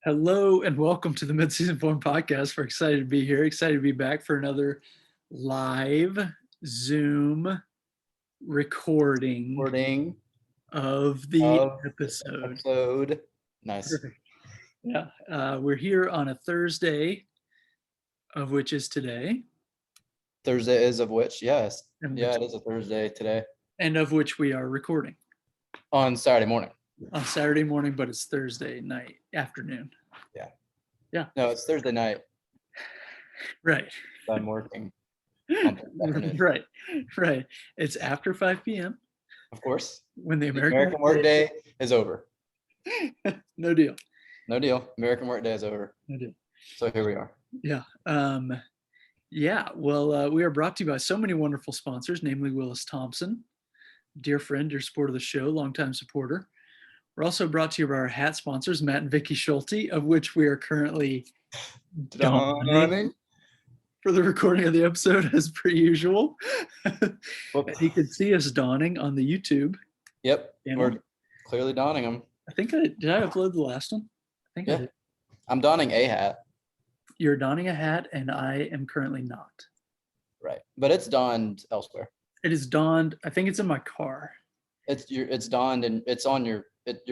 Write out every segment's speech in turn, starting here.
Hello and welcome to the Midseason Form Podcast. We're excited to be here, excited to be back for another live Zoom recording of the episode. Nice. Perfect. Yeah, we're here on a Thursday, of which is today. Thursday is of which, yes. It is a Thursday today. And of which we are recording. On Saturday morning. On Saturday morning, but it's Thursday night, afternoon. Yeah. Yeah. No, it's Thursday night. Right. I'm working. Right. It's after 5 p.m. Of course. When the American work day is over. No deal. American work day is over. No deal. So here we are. Yeah. Well, we are brought to you by so many wonderful sponsors, namely Willis Thompson, dear friend, dear supporter of the show, longtime supporter. We're also brought to you by our hat sponsors, Matt and Vicky Schulte, of which we are currently donning for the recording of the episode as per usual. You can see us donning on the YouTube. Yep, we're clearly donning them. Did I upload the last one? I did. I'm donning a hat. You're donning a hat, and I am currently not. Right, but it's donned elsewhere. It is donned. I think it's in my car. It's donned, and it's on your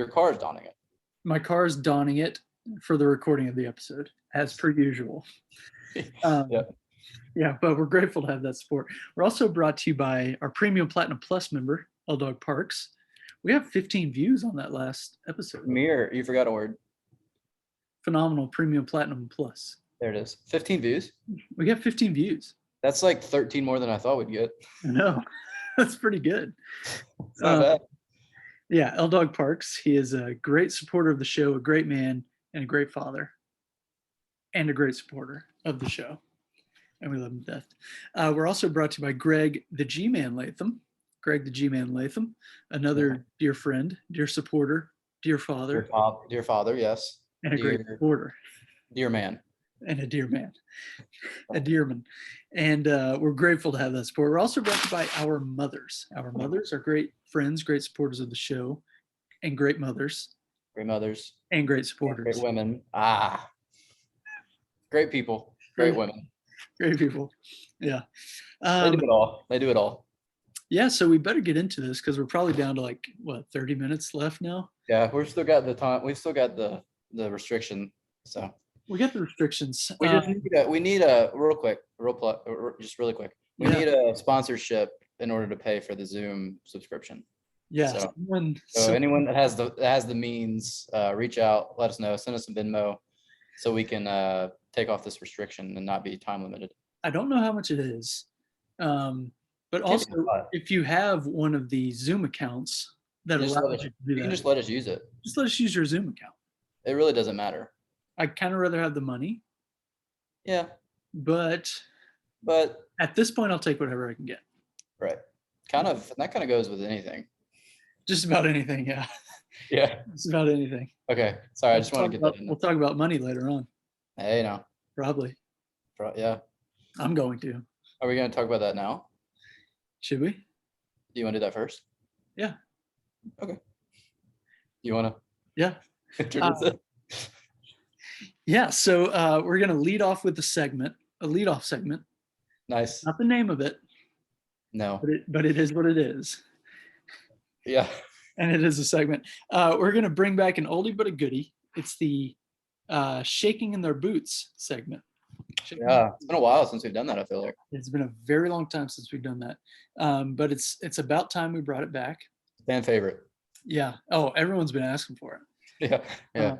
car is donning it. My car is donning it for the recording of the episode, as per usual. Yeah, but we're grateful to have that support. We're also brought to you by our Premium Platinum Plus member, L-Dog Parks. We have 15 views on that last episode. You forgot a word. Phenomenal Premium Platinum Plus. There it is. 15 views. We got 15 views. That's like 13 more than I thought we'd get. I know. That's pretty good. It's not bad. Yeah, L-Dog Parks. He is a great supporter of the show, a great man, and a great father, and a great supporter of the show. And we love him to death. We're also brought to you by Greg the G-Man Latham. Greg the G-Man Latham, another dear friend, dear supporter, dear father. Dear father, yes. And a great supporter. Dear man. And a dear man. A dearman. And we're grateful to have that support. We're also brought to you by our mothers. Our mothers are great friends, great supporters of the show, and great mothers. Great mothers. And great supporters. Great women. Great people. Great women. Great people. Yeah. They do it all. Yeah, so we better get into this because we're probably down to 30 minutes left now. Yeah, we've still got the time. We've still got the restriction. So we got the restrictions. We need a just really quick. We need a sponsorship in order to pay for the Zoom subscription. Yeah. So anyone that has the means, reach out, let us know, send us a Venmo, so we can take off this restriction and not be time limited. I don't know how much it is, but also if you have one of the Zoom accounts that allows you to do that, you can just let us use it. Just let us use your Zoom account. It really doesn't matter. I'd kind of rather have the money. Yeah. But at this point, I'll take whatever I can get. Right. That kind of goes with anything. Just about anything, yeah. Yeah. Just about anything. Okay. Sorry, I just want to get that in. We'll talk about money later on. Hey, no. Probably. Yeah. I'm going to. Are we going to talk about that now? Should we? Do you want to do that first? Yeah. Okay. You want to? Yeah. Introduce it? Yeah. So we're going to lead off with a lead-off segment. Nice. Not the name of it. No. But it is what it is. Yeah. And it is a segment. We're going to bring back an oldie but a goodie. It's the shaking in their boots segment. Yeah, it's been a while since we've done that, I feel like. It's been a very long time since we've done that. But it's about time we brought it back. Fan favorite. Yeah. Oh, everyone's been asking for it. Yeah.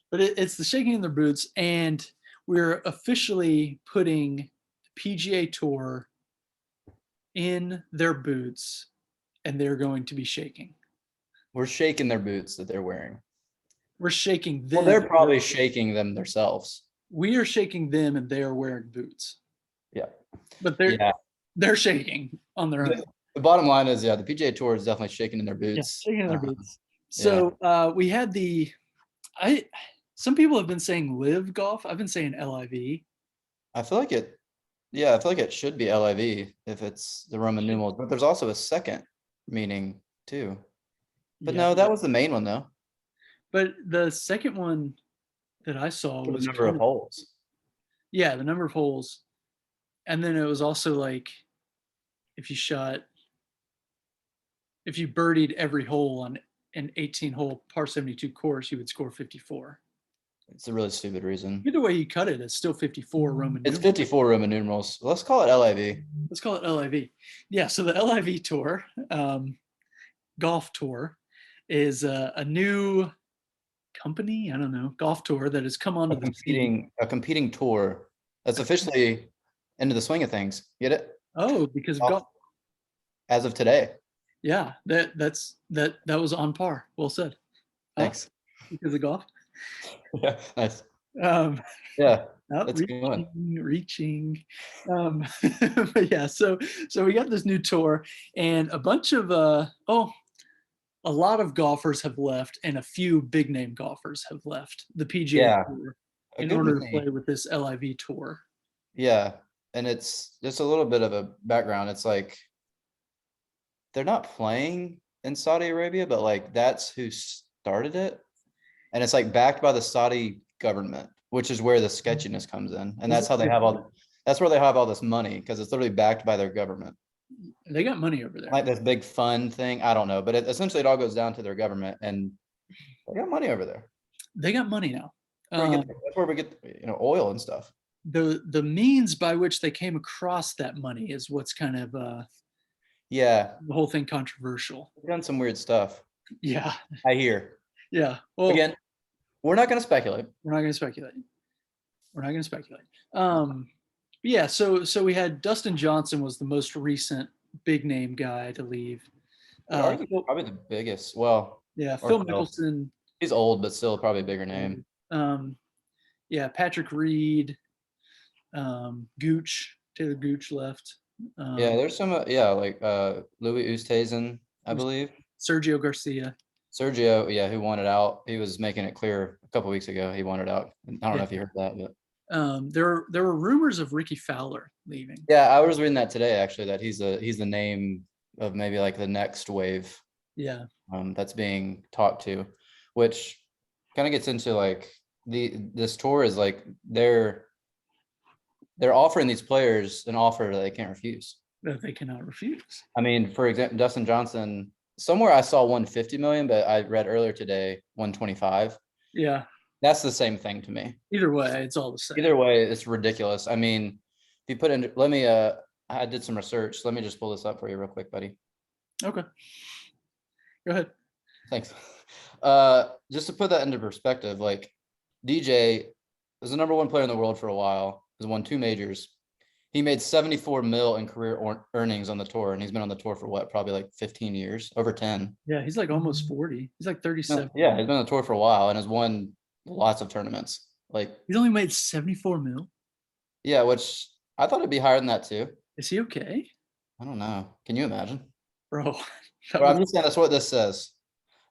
But it's the shaking in their boots, and we're officially putting the PGA Tour in their boots, and they're going to be shaking. We're shaking their boots that they're wearing. We're shaking them. Well, they're probably shaking them themselves. We are shaking them, and they are wearing boots. Yeah. But they're shaking on their own. The bottom line is, the PGA Tour is definitely shaking in their boots. Yeah, shaking in their boots. So we had some people have been saying LIV golf. I've been saying LIV. I feel like it should be LIV if it's the Roman numerals, but there's also a second meaning too. But no, that was the main one though. But the second one, that I saw The was number of holes. yeah, the number of holes, and then it was also like if you shot if you birdied every hole on an 18-hole par 72 course, you would score 54. It's a really stupid reason. Either way you cut it, it's still 54 Roman It's numerals. 54 Roman numerals. Let's call it LIV. Let's call it LIV. Yeah, so the LIV tour, golf tour, is a new company. I don't know, golf tour that has come onto the scene. A competing tour that's officially into the swing of things. Get it? Oh, because of golf. As of today. Yeah, that was on par. Well said. Thanks. Because of golf. Yeah, nice. Um, Yeah, Not that's good. reaching. But yeah, so we got this new tour, and a bunch of a lot of golfers have left, and a few big name golfers have left the PGA Yeah, Tour a in good order to many. play with this LIV tour. Yeah, and it's just a little bit of a background. It's like they're not playing in Saudi Arabia, but like that's who started it. And it's like backed by the Saudi government, which is where the sketchiness comes in. And that's how they have that's where they have all this money, because it's literally backed by their government. They got money over there. Like this big fun thing. I don't know, but essentially it all goes down to their government, and they got money over there. They got money now. That's where we get oil and stuff. The means by which they came across that money is what's kind of Yeah, the whole thing controversial. we've done some weird stuff. Yeah, I hear. yeah. Well, Again, we're not going to speculate. we're not going to speculate. We're not going to speculate. Yeah. So we had Dustin Johnson was the most recent big name guy to leave. Probably the biggest. Well, Yeah, or Phil Phil. Mickelson. He's old, but still probably a bigger name. Yeah, Patrick Reed, Gooch, Taylor Gooch left. Yeah, there's some. Like Louis Oosthuizen, I believe. Sergio Garcia. Sergio, yeah, who wanted out. He was making it clear a couple weeks ago he wanted out. I don't know if you heard that, but there were rumors of Ricky Fowler leaving. yeah, I was reading that today actually, that he's the name of maybe like the next wave. Yeah. That's being talked to, which kind of gets into like this tour is like they're offering these players an offer that they can't refuse. That they cannot refuse. I mean, for example, Dustin Johnson, somewhere I saw 150 million, but I read earlier today 125. Yeah. That's the same thing to me. Either way, it's all the same. Either way, it's ridiculous. I mean, if you put in, I did some research. Let me just pull this up for you real quick, buddy. Okay. Go ahead. Thanks. Just to put that into perspective, like DJ was the number one player in the world for a while, has won 2 majors. He made 74 mil in career earnings on the tour, and he's been on the tour for what, probably like 15 years, over 10. Yeah, he's like almost 40. He's like 37. Yeah, he's been on the tour for a while and has won lots of tournaments. Like he's only made 74 mil. Yeah, which I thought it'd be higher than that too. Is he okay? I don't know. Can you imagine? Bro. I'm just saying that's what this says.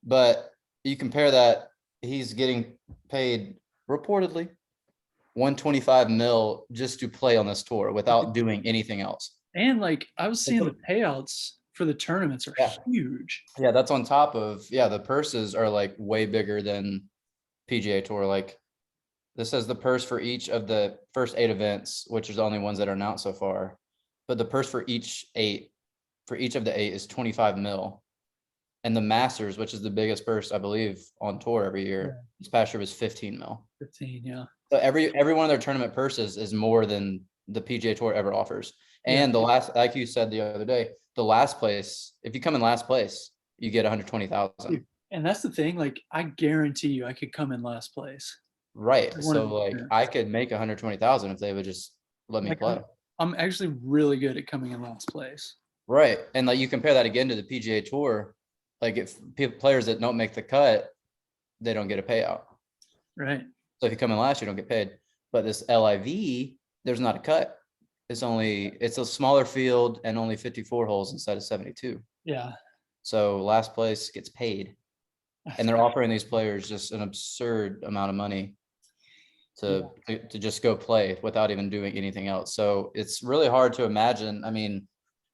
But you compare that, he's getting paid reportedly 125 mil just to play on this tour without doing anything else. And like I was seeing the payouts for the tournaments are huge. Yeah, that's on top of, the purses are like way bigger than PGA Tour. Like this says the purse for each of the first 8 events, which is the only ones that are announced so far. But the purse for each of the 8 is 25 mil. And the Masters, which is the biggest purse, I believe, on tour every year, this past year was 15 mil. 15, yeah. So every one of their tournament purses is more than the PGA Tour ever offers. And the last, like you said the other day, the last place, if you come in last place, you get 120,000. And that's the thing, like I guarantee you I could come in last place. Right. So like I could make 120,000 if they would just let me play. I'm actually really good at coming in last place. Right. And like you compare that again to the PGA Tour, like if players that don't make the cut, they don't get a payout. Right. So if you come in last, you don't get paid. But this LIV, there's not a cut. It's a smaller field and only 54 holes instead of 72. Yeah. So last place gets paid. And they're offering these players just an absurd amount of money to just go play without even doing anything else. So it's really hard to imagine. I mean,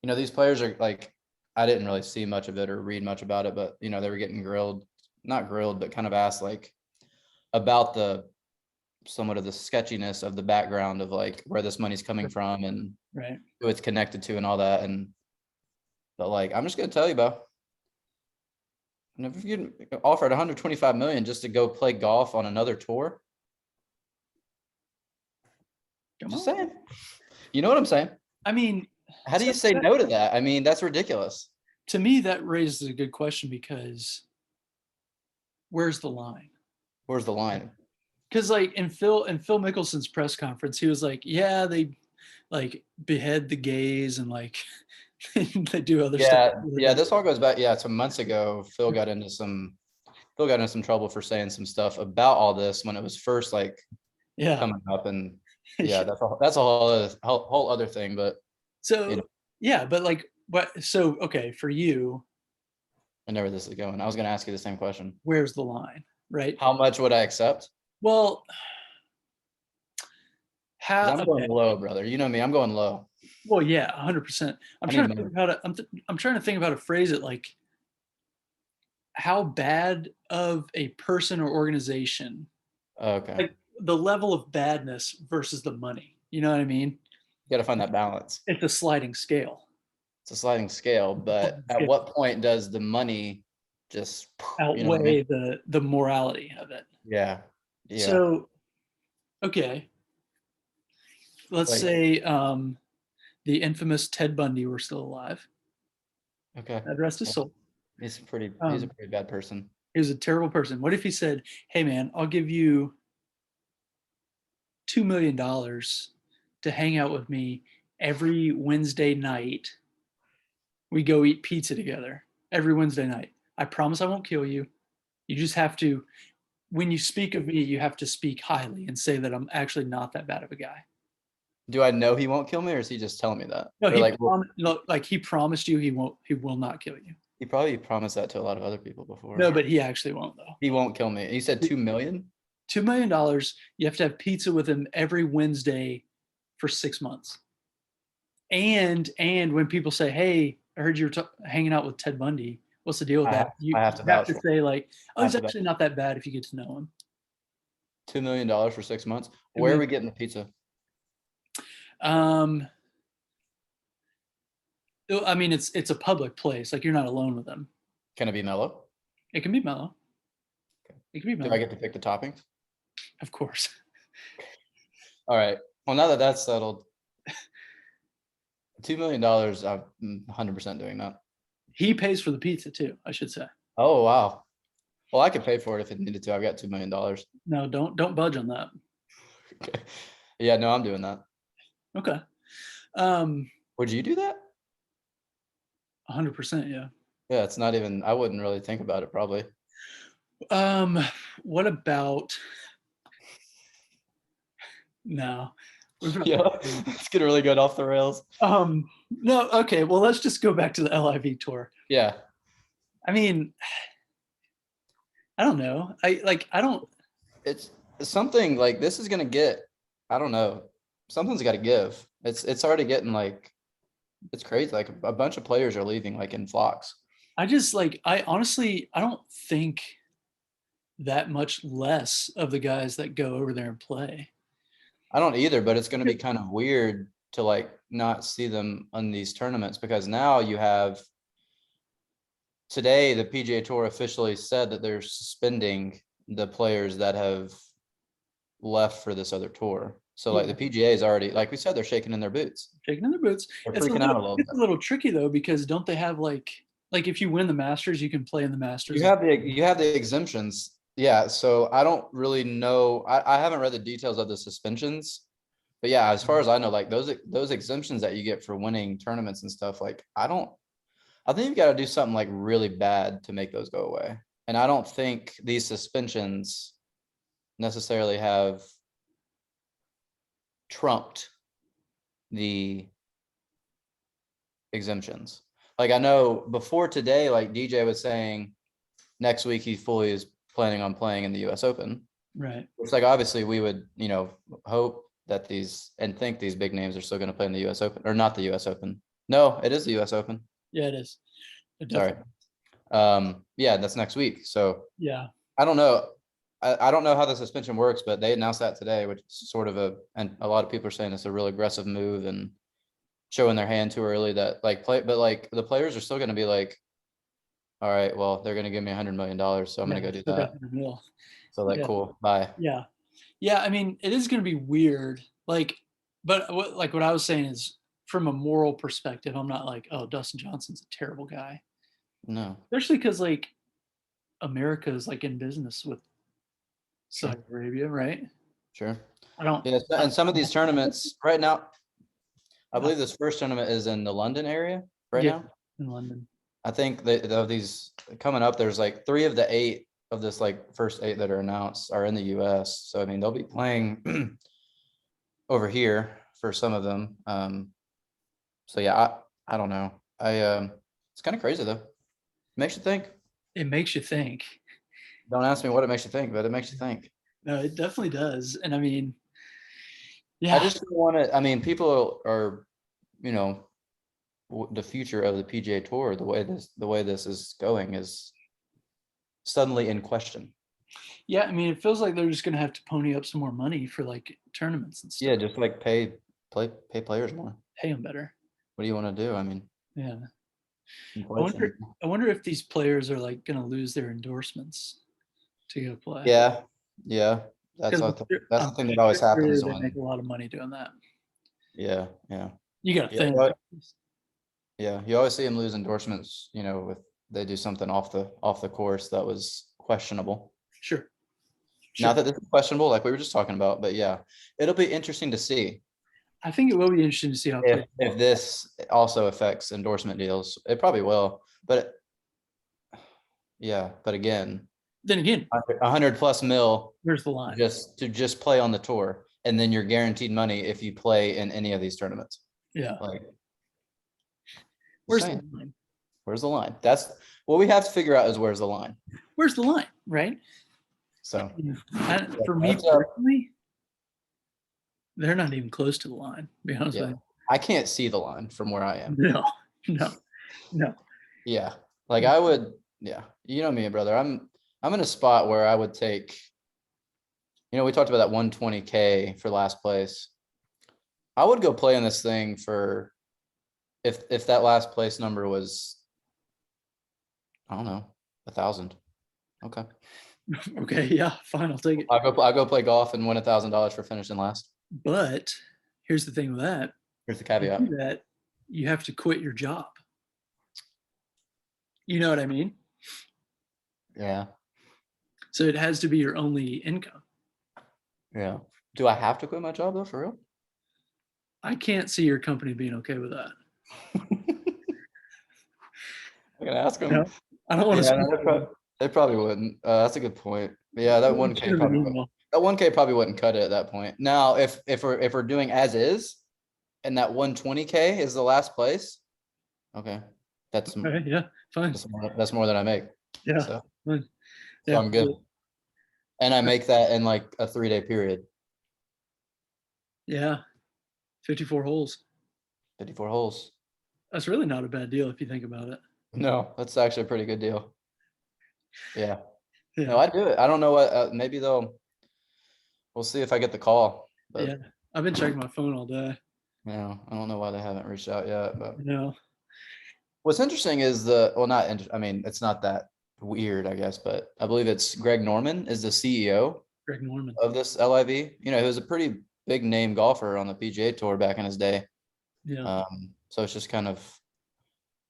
these players are like, I didn't really see much of it or read much about it, but they were getting not grilled, but kind of asked like about the somewhat of the sketchiness of the background of like where this money's coming from and Right. who it's connected to and all that. But like, I'm just gonna tell you, Bo. And if you get offered 125 million just to go play golf on another tour, just saying. You know what I'm saying? I mean, How do you say no to that? I mean, that's ridiculous. To me, that raises a good question because where's the line? Where's the line? Because like in Phil Mickelson's press conference, he was like, "Yeah, they like behead the gays and like they do other stuff." Yeah. This all goes back. Yeah, some months ago, Phil got into some trouble for saying some stuff about all this when it was first like coming up, and yeah, that's a whole other thing. But so you know, yeah, but like what? So okay, for you, I know where this is going. I was going to ask you the same question. Where's the line, right? How much would I accept? Well, I'm going low, brother. You know me. I'm going low. Well, yeah, 100%. I'm trying to think how to. I'm trying to think of how to phrase it. Like, how bad of a person or organization? Okay. Like the level of badness versus the money. You know what I mean? You got to find that balance. It's a sliding scale. It's a sliding scale, but at what point does the money just outweigh the morality of it? Yeah. So, okay, let's say the infamous Ted Bundy were still alive. Okay. God rest his soul. He's a pretty bad person. He was a terrible person. What if he said, "Hey, man, I'll give you $2 million to hang out with me every Wednesday night. We go eat pizza together every Wednesday night. I promise I won't kill you. You just have to, when you speak of me, you have to speak highly and say that I'm actually not that bad of a guy." Do I know he won't kill me, or is he just telling me that? No, he promised you he will not kill you. He probably promised that to a lot of other people before. No, but he actually won't though. He won't kill me. He said 2 million? $2 million. You have to have pizza with him every Wednesday for 6 months. And when people say, "Hey, I heard you were hanging out with Ted Bundy. What's the deal with that?" You have to say like, "Oh, he's actually not that bad if you get to know him." $2 million for 6 months. Where are we getting the pizza? I mean, it's a public place. Like, you're not alone with them. Can it be mellow? It can be mellow. Okay. It can be mellow. Do I get to pick the toppings? Of course. All right. Well, now that that's settled, $2 million, I'm 100% doing that. He pays for the pizza too, I should say. Oh, wow. Well, I could pay for it if it needed to. I've got $2 million. No, don't budge on that. Okay. Yeah, no, I'm doing that. Okay. Would you do that? 100%, yeah. Yeah, it's not even, I wouldn't really think about it probably. What about no. Yeah, it's getting really good off the rails. No, okay, well, let's just go back to the LIV tour. Yeah. I mean, I don't know. It's something like this is gonna get, I don't know. Something's got to give. It's already getting like, it's crazy. Like a bunch of players are leaving like in flocks. I honestly, I don't think that much less of the guys that go over there and play. I don't either, but it's going to be kind of weird to like not see them on these tournaments, because now you have, today the PGA Tour officially said that they're suspending the players that have left for this other tour. So like the PGA is already, like we said, they're shaking in their boots. They're freaking out a little bit. It's a little tricky though, because don't they have like if you win the Masters, you can play in the Masters. You have the exemptions. Yeah. So I don't really know. I haven't read the details of the suspensions, but yeah, as far as I know, like those exemptions that you get for winning tournaments and stuff, like I think you've got to do something like really bad to make those go away. And I don't think these suspensions necessarily have trumped the exemptions. Like I know before today, like DJ was saying next week he fully is planning on playing in the US Open. Right. It's like obviously we would, hope that these and think these big names are still going to play in the US Open, or not the US Open. No, it is the US Open. Yeah, it is. Sorry. Yeah, that's next week. So yeah. I don't know. I don't know how the suspension works, but they announced that today, which is sort of and a lot of people are saying it's a real aggressive move and showing their hand too early that but like the players are still going to be like, all right, well, they're going to give me $100 million. So I'm going to go do still got that. the mill. So like, Yeah. cool. Bye. Yeah. Yeah. I mean, it is going to be weird. Like, but what I was saying is from a moral perspective, I'm not like, oh, Dustin Johnson's a terrible guy. No. Especially because like America is like in business with Sure. Saudi Arabia, right? Sure. I don't. Yeah. And some of these tournaments right now, I Uh, believe this first tournament is in the London area right yeah, now. in London. I think that of these coming up, there's like 3 of the 8 of this like first 8 that are announced are in the US. So I mean, they'll be playing over here for some of them. So yeah, I don't know. It's kind of crazy though. Makes you think. It makes you think. Don't ask me what it makes you think, but it makes you think. No, it definitely does. And I mean, I yeah, just don't want to. I mean, people are, you know, the future of the PGA Tour, the way this is going is suddenly in question. yeah. I mean, it feels like they're just gonna have to pony up some more money for like tournaments and Yeah, stuff. just like pay players more. Pay them better. What do you want to do? I mean, Yeah. I inflation. wonder. I wonder if these players are like gonna lose their endorsements to go play. Yeah, yeah. That's Because that's the thing that always happens they make when. a lot of money doing that. Yeah, yeah, You got to yeah. think. Yeah, you always see them lose endorsements. You know, if they do something off the course that was questionable. Sure. Not Sure. that this is questionable, like we were just talking about, but yeah, it'll be interesting to see I think it will be interesting to see how. if this also affects endorsement deals. It probably will, but yeah, but again, Then again, 100+ mil where's the line? just play on the tour, and then you're guaranteed money if you play in any of these tournaments. Yeah. Like, Where's the insane. line? Where's the line? That's what we have to figure out is where's the line. Where's the line? Right. So For me personally, they're not even close to the line. To be honest with you. I can't see the line from where I am. No. No. No. Yeah, like I would. Yeah, you know me, brother. I'm in a spot where I would take. You know, we talked about that 120K for last place. I would go play in this thing for if that last place number was, I don't know, 1,000. Okay. Okay. Yeah. Fine. I'll take it. I'll go play golf and win $1,000 for finishing last. But here's the thing with that. Here's the To caveat. do that, you have to quit your job. You know what I mean? Yeah. So it has to be your only income. Yeah. Do I have to quit my job though, for real? I can't see your company being okay with that. I'm gonna ask them. No, I don't want to. Yeah, they probably wouldn't. That's a good point. But yeah, that 1K probably wouldn't cut it at that point. Now, if we're doing as is, and that 120K is the last place, okay, that's Okay, yeah, fine. that's more than I make. Yeah, So, fine. so I'm good. And I make that in like a 3-day period. Yeah, 54 holes. 54 holes. That's really not a bad deal if you think about it. No, that's actually a pretty good deal. Yeah. Yeah. No, I do it. I don't know what. Maybe we'll see if I get the call. But Yeah, I've been checking my phone all day. yeah, I don't know why they haven't reached out yet. But No. what's interesting is I mean, it's not that weird, I guess, but I believe it's Greg Norman is the CEO Greg Norman. of this LIV. You know, he was a pretty big name golfer on the PGA Tour back in his day. Yeah. So it's just kind of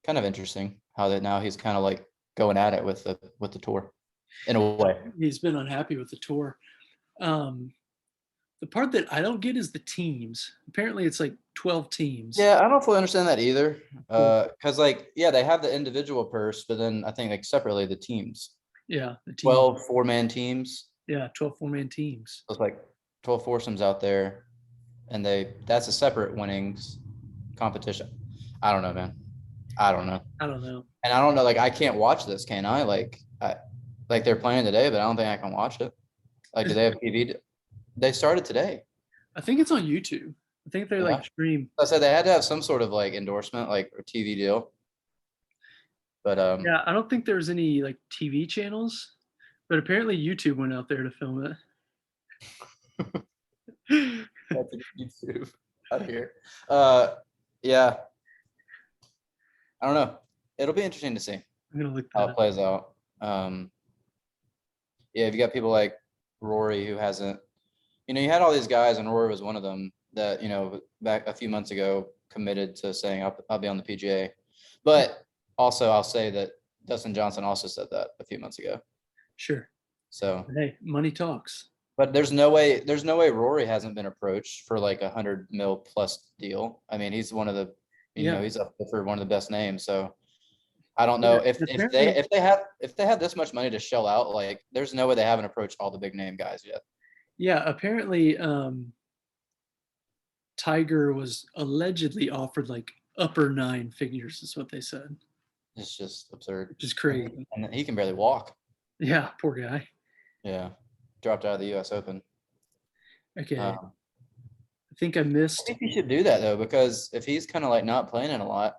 interesting how that now he's kind of like going at it with the tour in a way. He's been unhappy with the tour. The part that I don't get is the teams. Apparently, it's like 12 teams. Yeah, I don't fully understand that either. Because like, yeah, they have the individual purse, but then I think like separately the teams. Yeah, the teams. 12 4-man teams. Yeah, 12 4-man teams. So it's like 12 foursomes out there, and that's a separate winnings competition. I don't know, man. I don't know. And I don't know, like I can't watch this, can I? Like they're playing today, but I don't think I can watch it. Like, do they have TV? They started today. I think it's on YouTube. I think they like stream. I said they had to have some sort of like endorsement, like a TV deal. But yeah, I don't think there's any like TV channels, But apparently YouTube went out there to film it. That's YouTube out of here. Yeah. I don't know. It'll be interesting to see I'm gonna look how that it up. plays out. Yeah, if you got people like Rory who hasn't, you had all these guys, and Rory was one of them that, back a few months ago committed to saying I'll be on the PGA. But also I'll say that Dustin Johnson also said that a few months ago. Sure. So, Hey, money talks. but there's no way Rory hasn't been approached for like $100 million plus deal. I mean, he's one of the, he's up for one of the best names. So I don't know if they have this much money to shell out, like there's no way they haven't approached all the big name guys yet. Yeah, apparently Tiger was allegedly offered like upper 9 figures is what they said. It's just absurd. Which is crazy. And he can barely walk. Yeah, poor guy. Yeah. Dropped out of the US Open. Okay. I I think I missed. think he should do that though, because if he's kind of like not playing it a lot,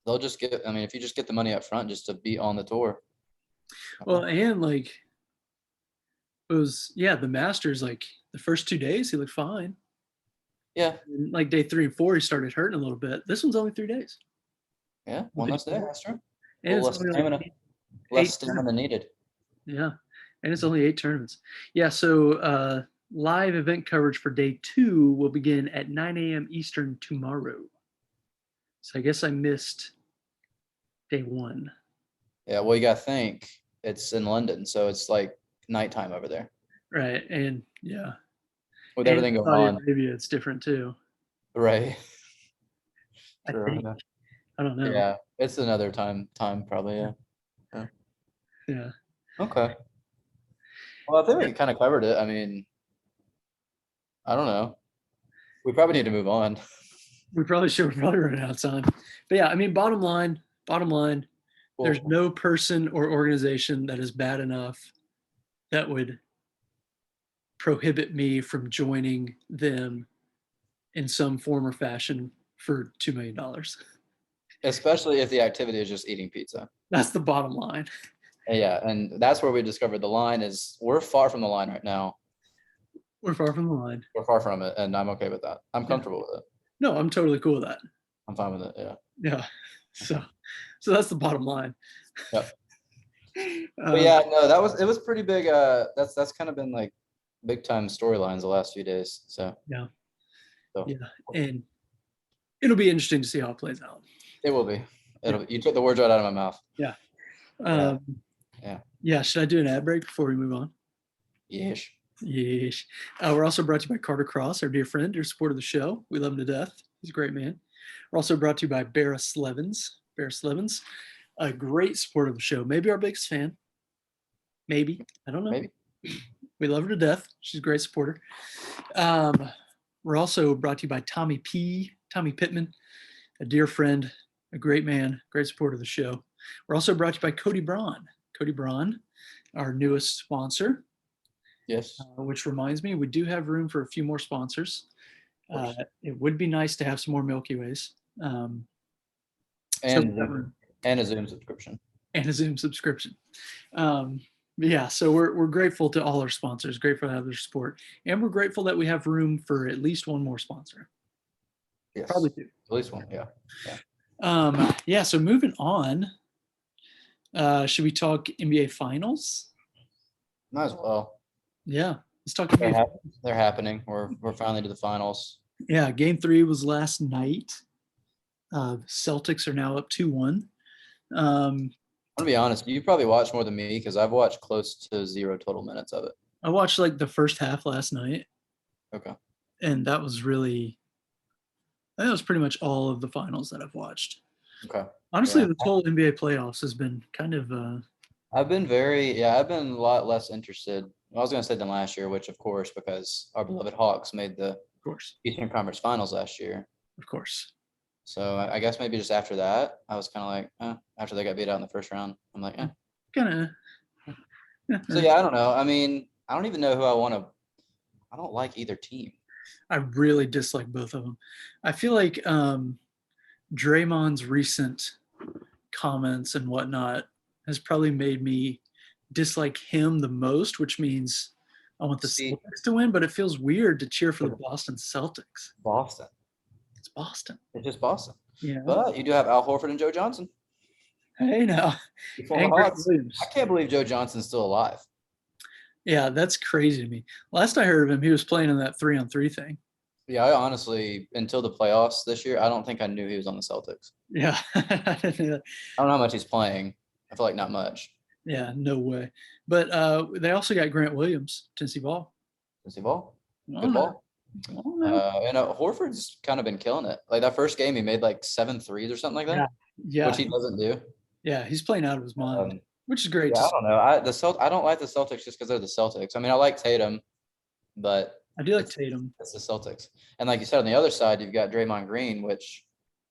they'll just get, if you just get the money up front just to be on the tour. Well, and like it was, the Masters, like the first 2 days, he looked fine. Yeah. And like day 3 and 4, he started hurting a little bit. This one's only 3 days. Yeah. One less day. That's true. And less stamina, less stamina needed. Yeah. And it's only 8 tournaments. Yeah. So live event coverage for day 2 will begin at 9 a.m. Eastern tomorrow. So I guess I missed day 1. Yeah. Well, you got to think it's in London, so it's like nighttime over there. Right. And yeah. With everything going on. Maybe it's different too. Right. I don't know. Yeah. It's another time probably. Yeah. Yeah. Okay. Well, I think we kind of covered it. I mean, I don't know. We probably need to move on. We probably should. We're probably running out of time. But yeah, I mean, bottom line, there's no person or organization that is bad enough that would prohibit me from joining them in some form or fashion for $2 million. Especially if the activity is just eating pizza. That's the bottom line. Yeah, and that's where we discovered the line is we're far from the line right now. We're far from the line. We're far from it, and I'm okay with that. I'm comfortable with it. No, I'm totally cool with that. I'm fine with it. Yeah. Yeah. So that's the bottom line. Yep. But yeah, no, it was pretty big. That's kind of been like big time storylines the last few days. So yeah. So. Yeah, and it'll be interesting to see how it plays out. It will be. You took the words right out of my mouth. Yeah. Yeah. Yeah. Should I do an ad break before we move on? Yes. Yes. We're also brought to you by Carter Cross, our dear friend, your support of the show. We love him to death. He's a great man. We're also brought to you by Barra Slevins. Barra Slevins, a great support of the show. Maybe our biggest fan. Maybe. I don't know. Maybe. We love her to death. She's a great supporter. We're also brought to you by Tommy Pittman, a dear friend, a great man, great supporter of the show. We're also brought to you by Cody Braun. Cody Braun, our newest sponsor. Yes. Which reminds me, we do have room for a few more sponsors. It would be nice to have some more Milky Ways. And a Zoom subscription. And a Zoom subscription. Yeah, so we're grateful to all our sponsors, grateful to have their support. And we're grateful that we have room for at least one more sponsor. Yes. Probably 2. At least one, yeah. Yeah, so moving on. Should we talk NBA Finals? Might as well. Yeah, let's talk NBA. They're happening. We're finally to the finals. Yeah, Game 3 was last night. Celtics are now up 2-1. I'm gonna be honest, you probably watched more than me because I've watched close to 0 total minutes of it. I watched like the first half last night. Okay. And that was really, I think that was pretty much all of the finals that I've watched. Okay. Honestly, the whole NBA playoffs has been kind of. I've been a lot less interested. I was gonna say than last year, which of course because our beloved Hawks made the Eastern Conference Finals last year. Of course. So I guess maybe just after that, I was kind of like, after they got beat out in the first round, I'm like, Kind of. So yeah, I don't know. I mean, I don't even know who I want to. I don't like either team. I really dislike both of them. I feel like Draymond's recent comments and whatnot has probably made me dislike him the most, which means I want the See, Celtics to win, but it feels weird to cheer for the Boston Celtics. Boston. It's Boston. It's just Boston. Yeah. But you do have Al Horford and Joe Johnson. Hey now. Before And the Grant Hawks. Williams. I can't believe Joe Johnson's still alive. Yeah, that's crazy to me. Last I heard of him, he was playing in that 3-on-3 thing. Yeah, I honestly, until the playoffs this year, I don't think I knew he was on the Celtics. Yeah. I didn't know that. I don't know how much he's playing. I feel like not much. Yeah, no way. But they also got Grant Williams, Tennessee ball. Tennessee ball. I Good don't know. ball. I don't know. And Horford's kind of been killing it. Like that first game, he made like 7 threes or something like that, Yeah. which he doesn't do. Yeah, he's playing out of his mind, which is great. Yeah, I don't know. I don't like the Celtics just because they're the Celtics. I mean, I like Tatum, but I do like Tatum. it's the Celtics. And like you said, on the other side, you've got Draymond Green, which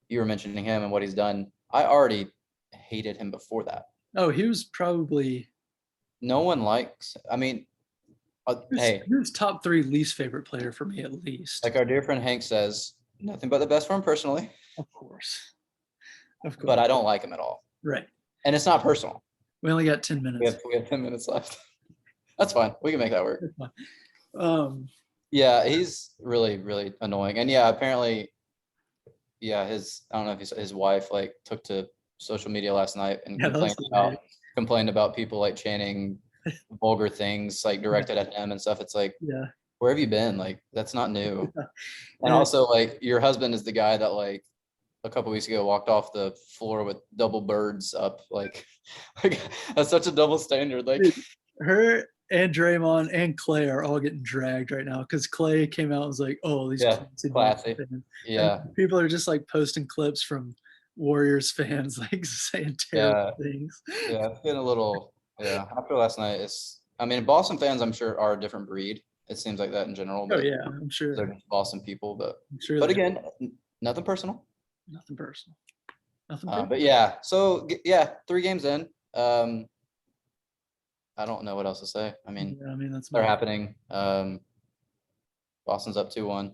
you were mentioning him and what he's done. I already hated him before that. Oh, he was probably No one likes. I mean, hey, he was top 3 least favorite player for me at least. like our dear friend Hank says, nothing but the best for him personally. Of course. Of course. But I don't like him at all. Right. And it's not personal. We only got 10 minutes. We have 10 minutes left. That's fine. We can make that work. Yeah, he's really, really annoying. And yeah, apparently, yeah, I don't know if his wife like took to social media last night and complained about people like chanting vulgar things like directed at him and stuff. It's like, yeah, where have you been? Like, that's not new. And also, like, your husband is the guy that like a couple weeks ago walked off the floor with double birds up. Like that's such a double standard. Like her and Draymond and Clay are all getting dragged right now because Clay came out and was like, "Oh, these classy." Yeah, and people are just like posting clips from Warriors fans like saying terrible things. Yeah, it's getting a little. Yeah, after last night, I mean, Boston fans, I'm sure, are a different breed. It seems like that in general. But yeah, I'm sure they're just Boston people, but I'm sure. But again, nothing personal. Nothing personal. But yeah, so yeah, 3 games in. I don't know what else to say. I mean, that's they're happening. Boston's up 2-1.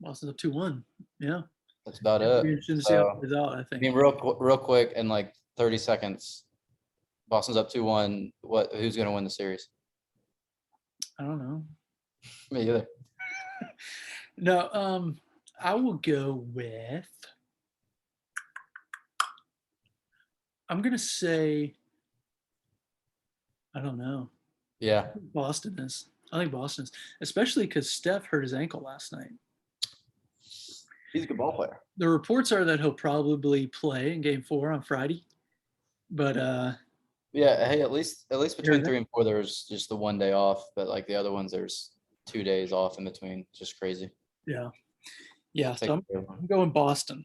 Boston's up 2-1. Yeah, that's about it. Interesting to see how it plays out. I think. I mean, real quick in like 30 seconds. Boston's up 2-1. Who's going to win the series? I don't know. Me either. No, I will go with. I'm gonna say. I don't know. Yeah. Boston is. I think Boston is, especially because Steph hurt his ankle last night. He's a good ball player. The reports are that he'll probably play in Game 4 on Friday, but yeah. Hey, at least between 3 and 4, there's just the 1 day off, but like the other ones, there's 2 days off in between. Just crazy. Yeah. So I'm going Boston.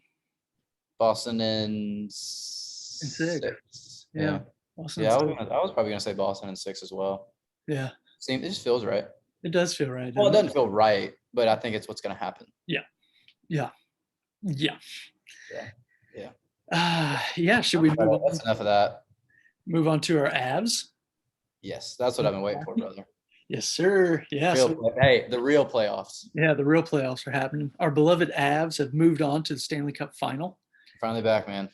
Boston in 6. Yeah. Boston I was probably gonna say Boston in 6 as well. Yeah. It just feels right. It does feel right. Well, it doesn't feel right, but I think it's what's gonna happen. Yeah. Should we move on? That's enough of that. Move on to our Avs. Yes, that's what I've been waiting for, brother. Yes, sir. Yeah. The real playoffs. Yeah, the real playoffs are happening. Our beloved Avs have moved on to the Stanley Cup final. Finally back, man.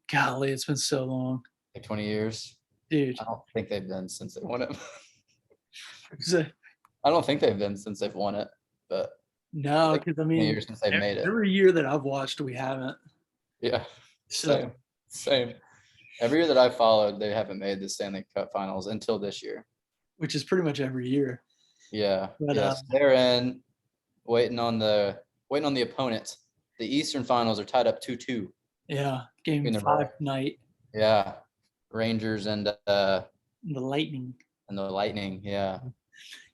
Golly, it's been so long. Like 20 years. Dude. I don't think they've been since they won it. I don't think they've been since they've won it, but no, because I mean, years since they've made it. Every year that I've watched, we haven't. Yeah. Same. Every year that I've followed, they haven't made the Stanley Cup Finals until this year. Which is pretty much every year. Yeah. But, yes. They're in, waiting on the opponent. The Eastern Finals are tied up 2-2. Yeah. Game 5 tonight. Yeah. Rangers and the Lightning. Yeah.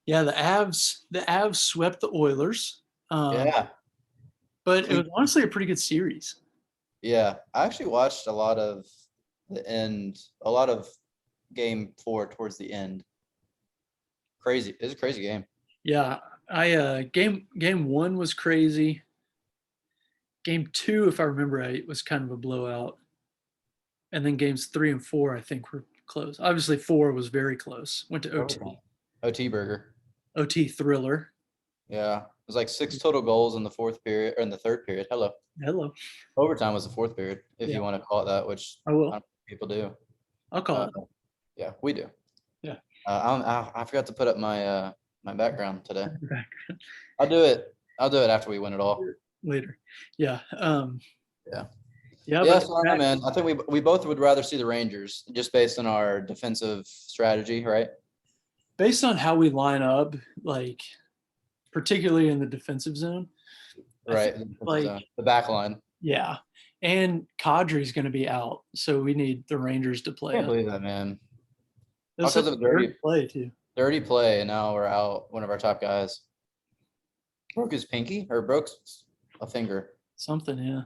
Yeah, the Avs swept the Oilers. Yeah. But it was honestly a pretty good series. Yeah. I actually watched a lot of Game 4 towards the end. Crazy. It's a crazy game. Yeah. Game 1 was crazy. Game 2, if I remember right, was kind of a blowout. And then games 3 and 4, I think, were close. Obviously, 4 was very close. Went to OT. OT burger. OT thriller. Yeah. It was like 6 total goals in the fourth period, or in the third period. Hello. Overtime was the fourth period, if you want to call it that, which I will. People do. I'll call it. Yeah, we do. I forgot to put up my my background today. I'll do it after we win it all. Later. Yeah. Yeah. Yeah. Yeah, But so I mean, I think we both would rather see the Rangers just based on our defensive strategy, right? based on how we line up, like particularly in the defensive zone, I Right. think, like, The back line. yeah. And Kadri's going to be out, so we need the Rangers to I play can't us. believe that, man. That's Because such of a dirty play too. dirty play, and now we're out one of our top guys. Broke his pinky or broke a finger. Something, yeah.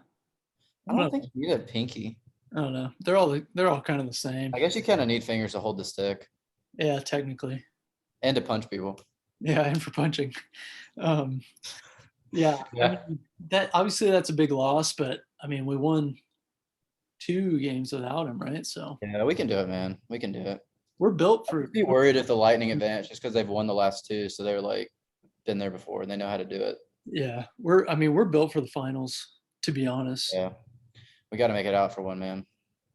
I don't think you need a pinky. I don't know. They're all kind of the same. I guess you kind of need fingers to hold the stick Yeah, technically. and to punch people. Yeah, and for punching. Yeah. I mean, that obviously that's a big loss, but I mean we won 2 games without him, right? So Yeah, we can do it, man. We can do it. we're built for. I'd be worried if the Lightning advanced just because they've won the last 2, so they're like been there before and they know how to do it. Yeah, we're built for the finals, to be honest. Yeah, we got to make it out for one, man.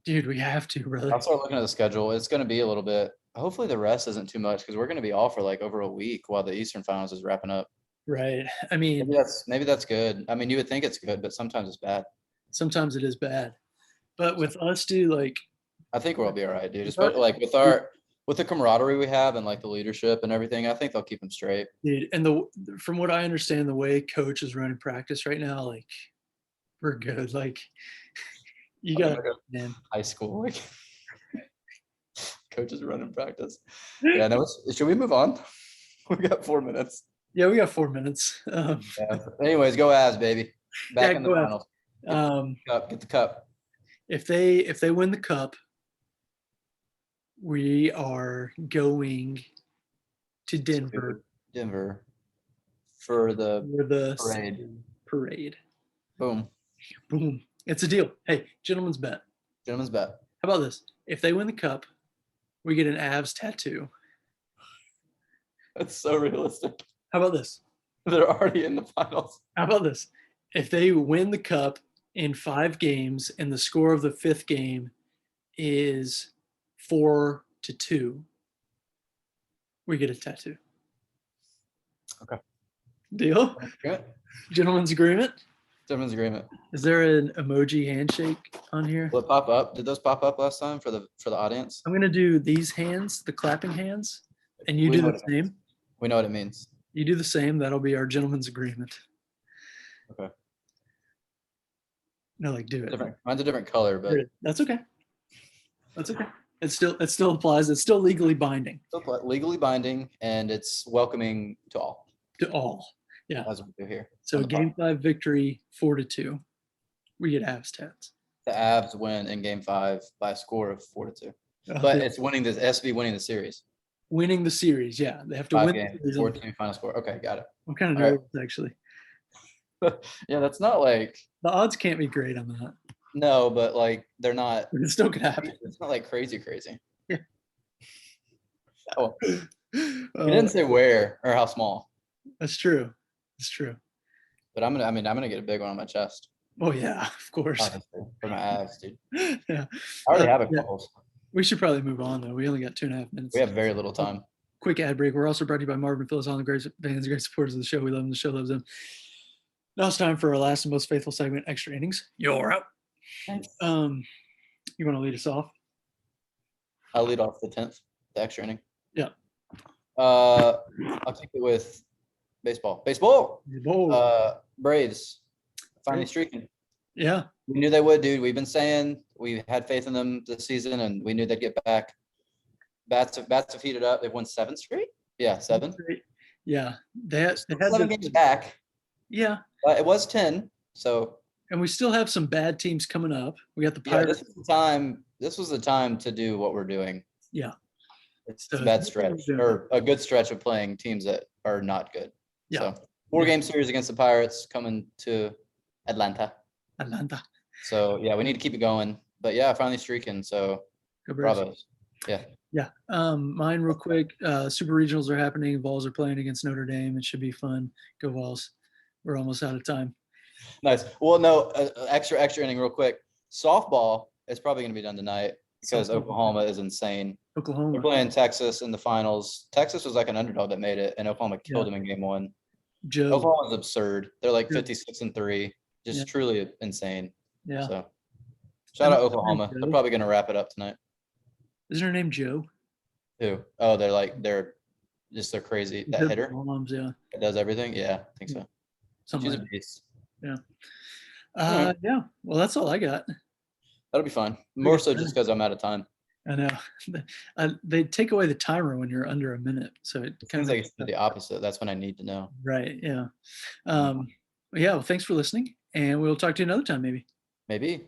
Dude, we have to, brother. I'll start looking at the schedule. It's going to be a little bit. Hopefully, the rest isn't too much because we're going to be off for like over a week while the Eastern Finals is wrapping up. Right. I mean, Maybe that's good. I mean, you would think it's good, but sometimes it's bad. sometimes it is bad. But with us, dude, like I think we'll be all right, dude. Especially like with the camaraderie we have and like the leadership and everything, I think they'll keep them straight. dude, and from what I understand, the way coach is running practice right now, like we're good. Like you got man. High school, like coaches running practice. Yeah, no. Should we move on? We got 4 minutes. Yeah, we got 4 minutes. Yeah. Anyways, go Avs, baby. Back in the finals. Get the cup. If they win the cup, we are going to Denver. For the parade. Boom. Boom. It's a deal. Hey, gentlemen's bet. Gentlemen's bet. How about this? If they win the cup, we get an Avs tattoo. That's so realistic. How about this? They're already in the finals. How about this? If they win the cup in 5 games and the score of the 5th game is 4-2, we get a tattoo. Okay. Deal? Okay. Gentlemen's agreement? Gentlemen's agreement. Is there an emoji handshake on here? Will it pop up? Did those pop up last time for the audience? I'm gonna do these hands, the clapping hands, and you do the same. We know what it means. You do the same. That'll be our gentleman's agreement. Okay. No, like do it. Mine's a different color, but that's okay. That's okay. It still applies. It's still legally binding. Still legally binding, and it's welcoming to all. To all. Yeah. As we do here. So game 5 victory, 4-2. We get Avs tats. The Avs win in game 5 by a score of 4-2. But it's winning this. It has to be winning the series. Winning the series, yeah. They have to win the series. 4-2 final score. Okay, got it. I'm kind of nervous, actually. Yeah, that's not like the odds can't be great on that. No, but like they're not. It still could happen. It's not like crazy. Yeah. Oh, you didn't say where or how small. That's true. It's true. But I'm gonna get a big one on my chest. Oh yeah, of course. Honestly, for my abs, dude. Yeah. I already have a couple. We should probably move on though. We only got 2.5 minutes. We have very little time. Quick ad break. We're also brought to you by Marvin Phillips, on the great fans, great supporters of the show. We love them. The show loves them. Now it's time for our last and most faithful segment, Extra Innings. You're out. Thanks. You want to lead us off? I'll lead off the 10th, the extra inning. Yeah. I'll take it with baseball. Baseball. Braves finally streaking. Yeah. We knew they would, dude. We've been saying we had faith in them this season, and we knew they'd get back. Bats have heated up. They've won 7 straight. Yeah, 7. Yeah. They had 7 games back. Yeah. It was 10. So. And we still have some bad teams coming up. We got the Pirates. This was the time to do what we're doing. Yeah. It's a bad stretch, or a good stretch of playing teams that are not good. Yeah. So 4-game series against the Pirates coming to Atlanta. So yeah, we need to keep it going. But yeah, finally streaking. So bravo. Yeah. Yeah. Mine real quick. Super regionals are happening. Vols are playing against Notre Dame. It should be fun. Go Vols. We're almost out of time. Nice. Well, no, extra inning real quick. Softball is probably going to be done tonight. because Something. Oklahoma is insane. They're Oklahoma. playing Texas in the finals. Texas was like an underdog that made it, and Oklahoma killed them in game one. Joe. Oklahoma is absurd. They're like Yeah. 56-3, just Yeah. truly insane. Yeah. So shout out Oklahoma. They're probably gonna wrap it up tonight. Isn't her name Joe? Who? Oh, they're crazy. That hitter Moms, yeah. that does everything. Yeah, I think so. Something She's like a beast. Yeah. Alright. Yeah. Well, that's all I got. That'll be fine. More so just because I'm out of time. I know. They take away the timer when you're under a minute, so it It kind seems of like it's the opposite. That's when I need to know. right. Yeah. Yeah. Well, thanks for listening, and we'll talk to you another time, maybe. Maybe.